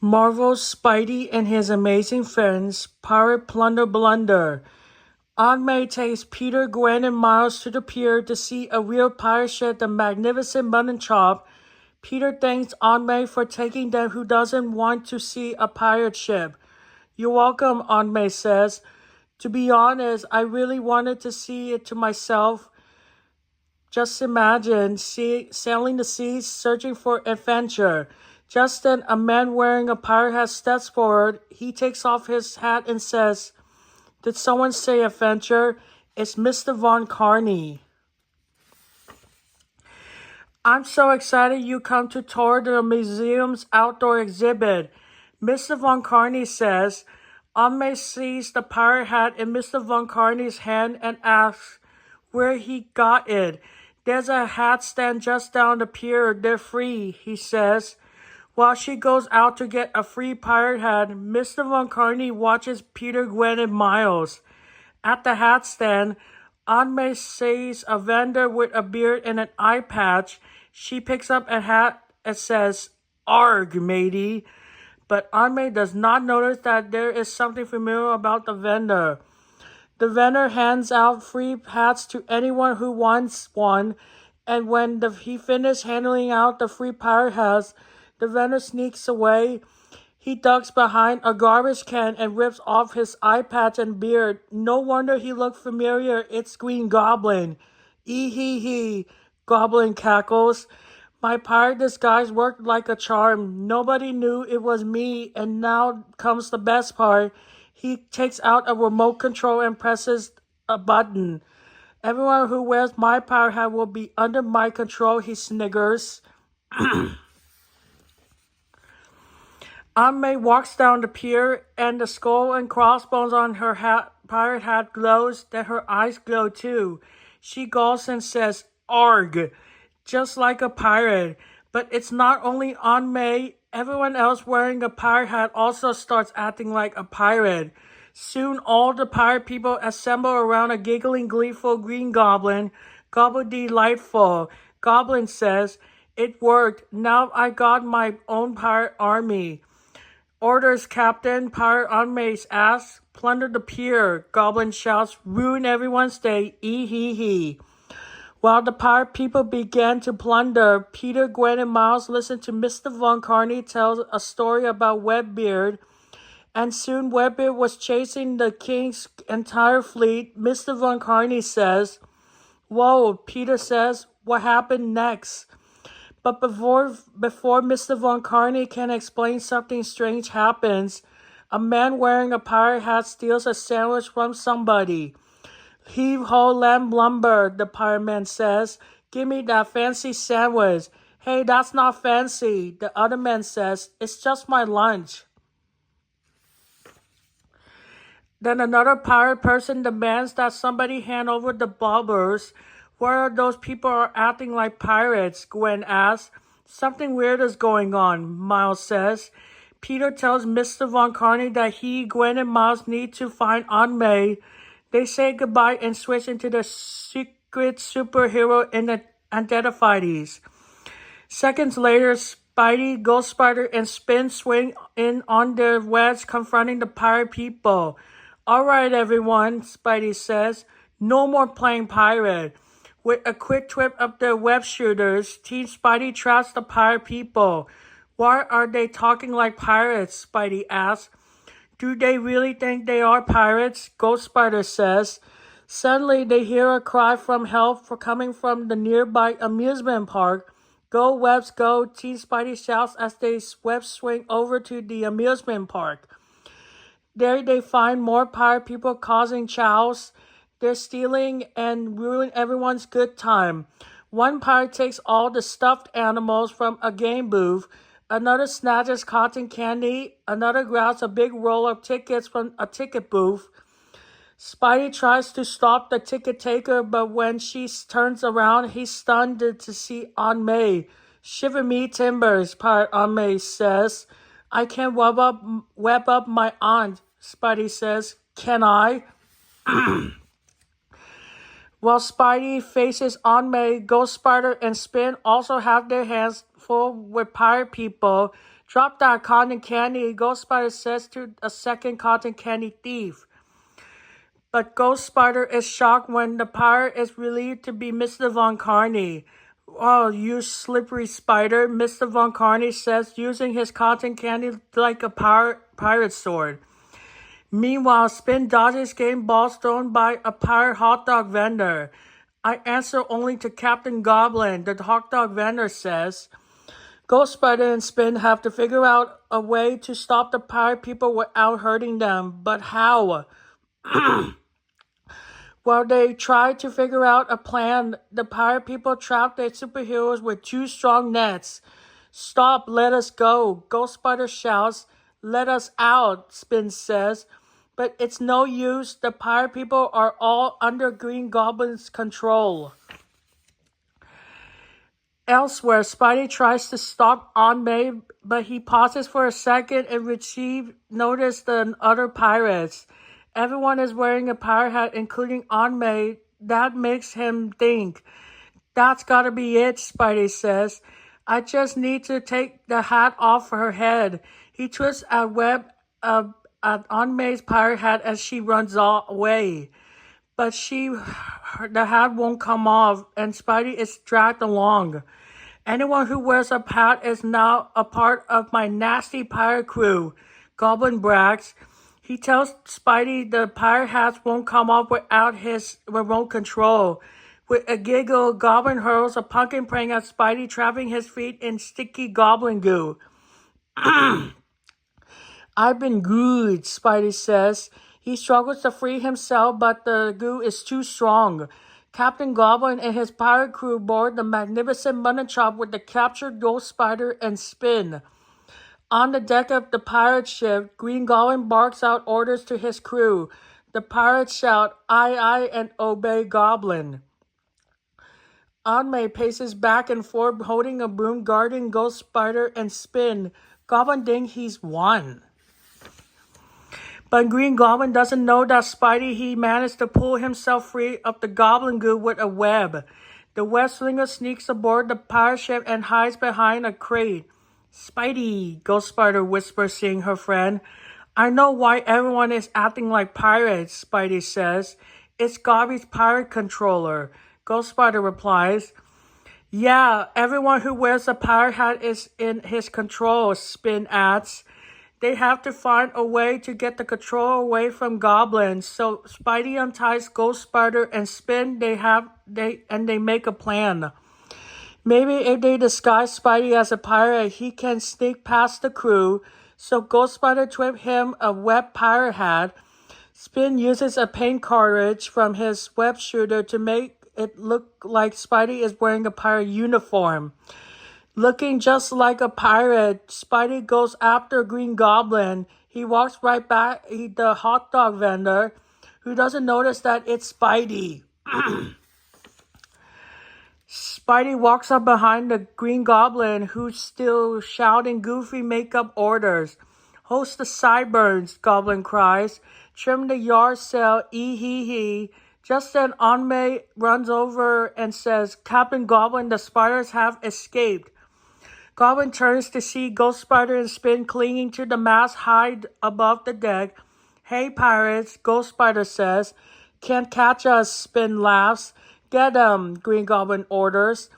Marvel's Spidey and his amazing friends, Pirate Plunder Blunder. Aunt May takes Peter, Gwen, and Miles to the pier to see a real pirate ship, the magnificent Mutton Chop. Peter thanks Aunt May for taking them who doesn't want to see a pirate ship. You're welcome, Aunt May says. To be honest, I really wanted to see it to myself. Just imagine sailing the seas, searching for adventure. Just then, a man wearing a pirate hat steps forward. He takes off his hat and says, "Did someone say adventure? It's Mr. Von Carney. I'm so excited you come to tour the museum's outdoor exhibit." Mr. Von Carney says. Aunt May sees the pirate hat in Mr. Von Carney's hand and asks where he got it. "There's a hat stand just down the pier. They're free," he says. While she goes out to get a free pirate hat, Mr. Von Carney watches Peter, Gwen, and Miles. At the hat stand, Aunt May sees a vendor with a beard and an eye patch. She picks up a hat and says, "Arg, matey." But Aunt May does not notice that there is something familiar about the vendor. The vendor hands out free hats to anyone who wants one, and when he finishes handing out the free pirate hats, the vendor sneaks away. He ducks behind a garbage can and rips off his eye patch and beard. No wonder he looked familiar. It's Green Goblin. Ee-hee-hee, Goblin cackles. My pirate disguise worked like a charm. Nobody knew it was me, and now comes the best part. He takes out a remote control and presses a button. "Everyone who wears my pirate hat will be under my control," he sniggers. Aunt May walks down the pier, and the skull and crossbones on her pirate hat glows. Then her eyes glow too. She galls and says, "Arg," just like a pirate. But it's not only Aunt May. Everyone else wearing a pirate hat also starts acting like a pirate. Soon all the pirate people assemble around a giggling, gleeful Green Goblin. "Gobble delightful," Goblin says. "It worked. Now I got my own pirate army." "Orders, Captain," Pirate Aunt May asks. "Plunder the pier," Goblin shouts. "Ruin everyone's day. Ee-hee-hee." While the pirate people began to plunder, Peter, Gwen, and Miles listened to Mr. Von Carney tell a story about Webbeard, and soon Webbeard was chasing the king's entire fleet. Mr. Von Carney says, "Whoa," Peter says, "what happened next?" But before Mr. Von Carney can explain, something strange happens. A man wearing a pirate hat steals a sandwich from somebody. "Heave ho, lamb lumber," the pirate man says. "Give me that fancy sandwich." "Hey, that's not fancy," the other man says. "It's just my lunch." Then another pirate person demands that somebody hand over the bobbers. "What are those people are acting like pirates?" Gwen asks. "Something weird is going on," Miles says. Peter tells Mr. Von Carney that he, Gwen, and Miles need to find Aunt May. They say goodbye and switch into the secret superhero identifies. Seconds later, Spidey, Ghost Spider, and Spin swing in on their webs, confronting the pirate people. "All right, everyone," Spidey says. "No more playing pirate." With a quick twist of their web shooters, Team Spidey traps the pirate people. "Why are they talking like pirates?" Spidey asks. "Do they really think they are pirates?" Ghost Spider says. Suddenly, they hear a cry from help coming from the nearby amusement park. "Go, webs, go!" Team Spidey shouts as they web swing over to the amusement park. There they find more pirate people causing chows. They're stealing and ruining everyone's good time. One pirate takes all the stuffed animals from a game booth. Another snatches cotton candy. Another grabs a big roll of tickets from a ticket booth. Spidey tries to stop the ticket taker, but when she turns around, he's stunned to see Aunt May. "Shiver me timbers," Pirate Aunt May says. "I can't web up my aunt," Spidey says. "Can I?" While Spidey faces Aunt May, Ghost Spider and Spin also have their hands full with pirate people, Drop that cotton candy, Ghost Spider says to a second cotton candy thief. But Ghost Spider is shocked when the pirate is relieved to be Mr. Von Carney. Oh, you slippery spider, Mr. Von Carney says, using his cotton candy like a pirate sword. Meanwhile, Spin dodges game balls thrown by a pirate hot dog vendor. I answer only to Captain Goblin, the hot dog vendor says. Ghost Spider and Spin have to figure out a way to stop the pirate people without hurting them. But how? While they try to figure out a plan, the pirate people trap their superheroes with 2 strong nets. Stop, let us go, Ghost Spider shouts. Let us out, Spin says. But it's no use, the pirate people are all under Green Goblin's control. Elsewhere, Spidey tries to stop Aunt May, but he pauses for a second and receives notice the other pirates. Everyone is wearing a pirate hat, including Aunt May. That makes him think. That's gotta be it, Spidey says. I just need to take the hat off her head. He twists a web at Aunt May's pirate hat as she runs away. But the hat won't come off, and Spidey is dragged along. Anyone who wears a hat is now a part of my nasty pirate crew, Goblin brags. He tells Spidey the pirate hats won't come off without his remote control. With a giggle, Goblin hurls a pumpkin prank at Spidey, trapping his feet in sticky goblin goo. I've been good, Spidey says. He struggles to free himself, but the goo is too strong. Captain Goblin and his pirate crew board the magnificent mutton chop with the captured Ghost Spider and Spin. On the deck of the pirate ship, Green Goblin barks out orders to his crew. The pirates shout, aye, aye, and obey Goblin. Aunt May paces back and forth, holding a broom, guarding Ghost Spider and Spin. Goblin thinks he's won. But Green Goblin doesn't know that he managed to pull himself free of the goblin goo with a web. The web slinger sneaks aboard the pirate ship and hides behind a crate. Spidey, Ghost Spider whispers, seeing her friend. I know why everyone is acting like pirates, Spidey says. It's Gobby's pirate controller. Ghost Spider replies. Yeah, everyone who wears a pirate hat is in his control, Spin adds. They have to find a way to get the control away from goblins. So Spidey unties Ghost Spider and Spin. They make a plan. Maybe if they disguise Spidey as a pirate, he can sneak past the crew. So Ghost Spider whips him a web pirate hat. Spin uses a paint cartridge from his web shooter to make it look like Spidey is wearing a pirate uniform. Looking just like a pirate, Spidey goes after Green Goblin. He walks right back the hot dog vendor, who doesn't notice that it's Spidey. Spidey walks up behind the Green Goblin, who's still shouting goofy makeup orders. Host the sideburns, Goblin cries. Trim the yard sale, ee-hee-hee. Just then, Aunt May runs over and says, Captain Goblin, the spiders have escaped. Goblin turns to see Ghost Spider and Spin clinging to the mast high above the deck. Hey, pirates, Ghost Spider says. Can't catch us, Spin laughs. Get 'em, Green Goblin orders.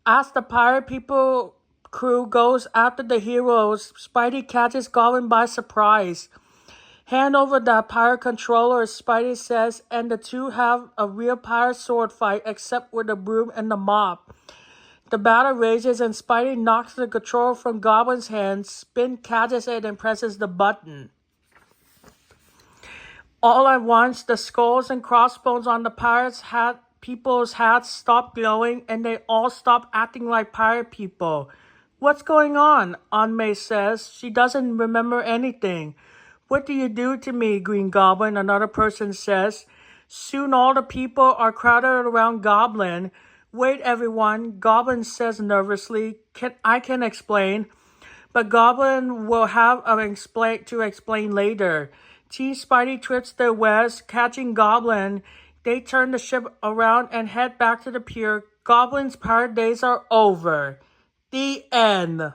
As the pirate people crew goes after the heroes, Spidey catches Goblin by surprise. Hand over that pirate controller, Spidey says, and the two have a real pirate sword fight except with the broom and the mop. The battle rages and Spidey knocks the controller from Goblin's hands. Spin catches it and presses the button. All at once, the skulls and crossbones on the people's hats stop glowing and they all stop acting like pirate people. What's going on? Aunt May says. She doesn't remember anything. What do you do to me, Green Goblin? Another person says. Soon all the people are crowded around Goblin. Wait, everyone, Goblin says nervously. I can explain. But Goblin will have to explain later. Team Spidey twists their webs, catching Goblin. They turn the ship around and head back to the pier. Goblin's pirate days are over. The end.